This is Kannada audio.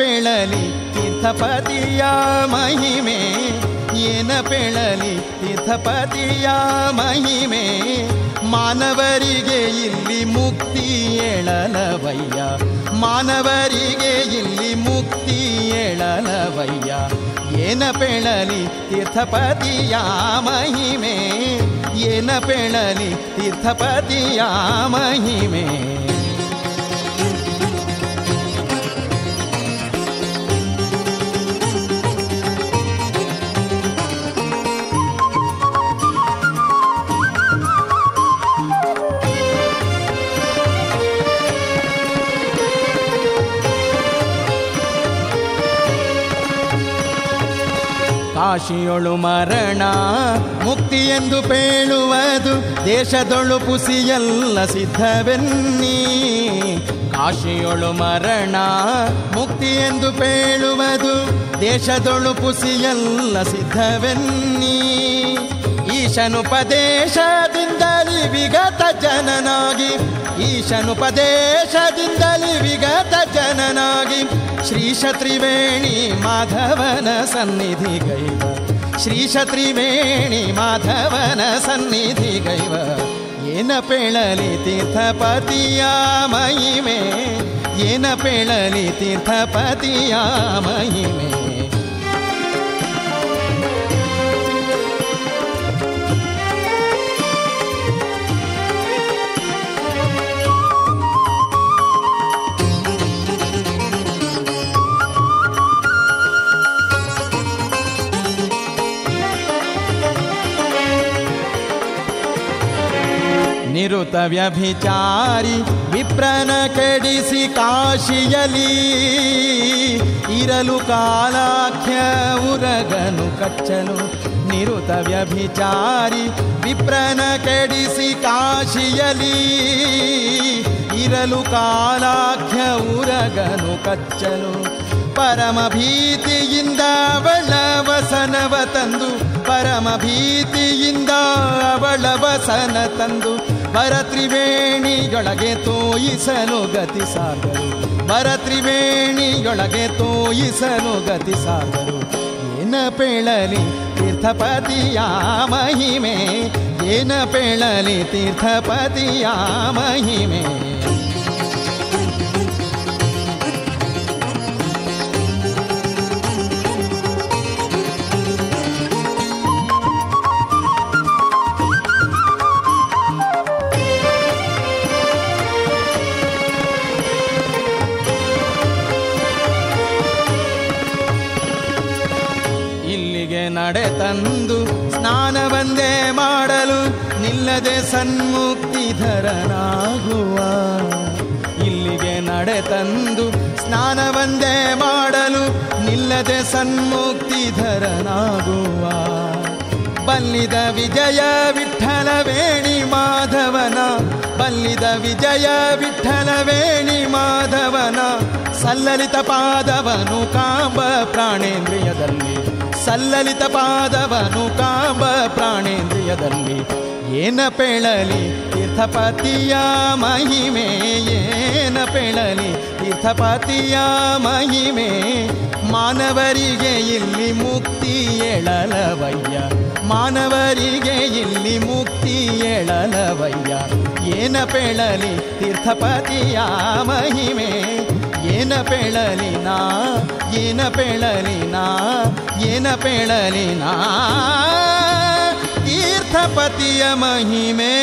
ಪೇಳಲಿ ತೀರ್ಥಪತಿಯ ಮಹಿಮೆ, ಏನ ಪೇಳಲಿ ತೀರ್ಥಪತಿಯ ಮಹಿಮೆ. ಮಾನವರಿಗೆ ಇಲ್ಲಿ ಮುಕ್ತಿ ಏಳಲವಯ್ಯ, ಮಾನವರಿಗೆ ಇಲ್ಲಿ ಮುಕ್ತಿ ಏಳಲವಯ್ಯ. ಏನ ಪೇಳಲಿ ತೀರ್ಥಪತಿಯ ಮಹಿಮೆ, ಏನ ಪೇಳಲಿ ತೀರ್ಥಪತಿಯ ಮಹಿಮೆ. ಕಾಶಿಯೊಳು ಮರಣ ಮುಕ್ತಿ ಎಂದು ಪೇಳುವುದು, ದೇಶದೊಳು ಪುಸಿಯಲ್ಲ ಸಿದ್ಧವೆನ್ನಿ. ಕಾಶಿಯೊಳು ಮರಣ ಮುಕ್ತಿ ಎಂದು ಪೇಳುವುದು, ದೇಶದೊಳು ಪುಸಿಯಲ್ಲ ಸಿದ್ಧವೆನ್ನಿ. ಈಶನುಪದೇಶದಿಂದಲಿ ವಿಗತ ಜನನಾಗಿ, ಈಶನುಪದೇಶದಿಂದಲಿ ವಿಗತ ಜನನಾಗಿ ಶ್ರೀಶ ತ್ರಿವೇಣಿ ಮಾಧವನ ಸನ್ನಿಧಿಗೈವ, ಶ್ರೀಶ ತ್ರಿವೇಣಿ ಮಾಧವನ ಸನ್ನಿಧಿಗೈವ. ಏನ ಪೇಳಲಿ ತೀರ್ಥಪತಿಯ ಮಹಿಮೆ, ಏನ ಪೇಳಲಿ ತೀರ್ಥಪತಿಯ ಮಹಿಮೆ. ನಿರುತ ವ್ಯಭಿಚಾರಿ ವಿಪ್ರನ ಕೆಡಿಸಿ ಕಾಶಿಯಲಿ, ಇರಲು ಕಾಲಾಖ್ಯ ಉರಗನು ಕಚ್ಚಲು. ನಿರುತ ವ್ಯಭಿಚಾರಿ ವಿಪ್ರನ ಕೆಡಿಸಿ ಕಾಶಿಯಲಿ, ಇರಲು ಕಾಲಾಖ್ಯ ಉರಗನು ಕಚ್ಚಲು. ಪರಮ ಭೀತಿಯಿಂದ ಅವಳ ವಸನವ ತಂದು, ಪರಮ ಭೀತಿಯಿಂದ ಅವಳ ವಸನ ತಂದು ಭರತ್ರಿವೇಣಿಯೊಳಗೆ ತೋಯಿಸಲು ಗತಿ ಸಾಗರು, ಭರತ್ರಿವೇಣಿಯೊಳಗೆ ತೋಯಿಸಲು ಗತಿ ಸಾಗರು. ಏನ ಪೇಳಲಿ ತೀರ್ಥಪತಿಯ ಮಹಿಮೆ, ಏನ ಪೇಳಲಿ ತೀರ್ಥಪತಿಯ ಮಹಿಮೆ. ನಡೆ ತಂದು ಸ್ನಾನವಂದೇ ಮಾಡಲು ನಿಲ್ಲದೆ ಸನ್ಮುಕ್ತಿಧರನಾಗುವ. ಇಲ್ಲಿಗೆ ನಡೆ ತಂದು ಸ್ನಾನವಂದೇ ಮಾಡಲು ನಿಲ್ಲದೆ ಸನ್ಮುಕ್ತಿಧರನಾಗುವ. ಬಲ್ಲಿದ ವಿಜಯ ವಿಠ್ಠಲ ವೇಣಿ ಮಾಧವನ, ಬಲ್ಲಿದ ವಿಜಯ ವಿಠ್ಠಲ ವೇಣಿ ಮಾಧವನ ಸಲ್ಲಲಿತ ಪಾದವನು ಕಾಂಬ ಪ್ರಾಣೇಂದ್ರಿಯದಲ್ಲಿ, ಸಲ್ಲಲಿತ ಪಾದವನು ಕಾಂಬ ಪ್ರಾಣೇಂದ್ರಿಯದಲ್ಲಿ. ಏನ ಪೇಳಲಿ ತೀರ್ಥಪತಿಯ ಮಹಿಮೆ, ಏನ ಪೇಳಲಿ ತೀರ್ಥಪತಿಯ ಮಹಿಮೆ. ಮಾನವರಿಗೆ ಇಲ್ಲಿ ಮುಕ್ತಿ ಏಳಲವಯ್ಯ, ಮಾನವರಿಗೆ ಇಲ್ಲಿ ಮುಕ್ತಿ ಏಳಲವಯ್ಯ. ಏನ ಪೇಳಲಿ ತೀರ್ಥಪತಿಯ ಮಹಿಮೆ, ಏನ ಪೇಳಲಿ ನಾ, ಏನ ಪೇಳಲಿ ನಾ, ಏನ ಪೇಳಲಿ ನಾ ತೀರ್ಥಪತಿಯ ಮಹಿಮೆ.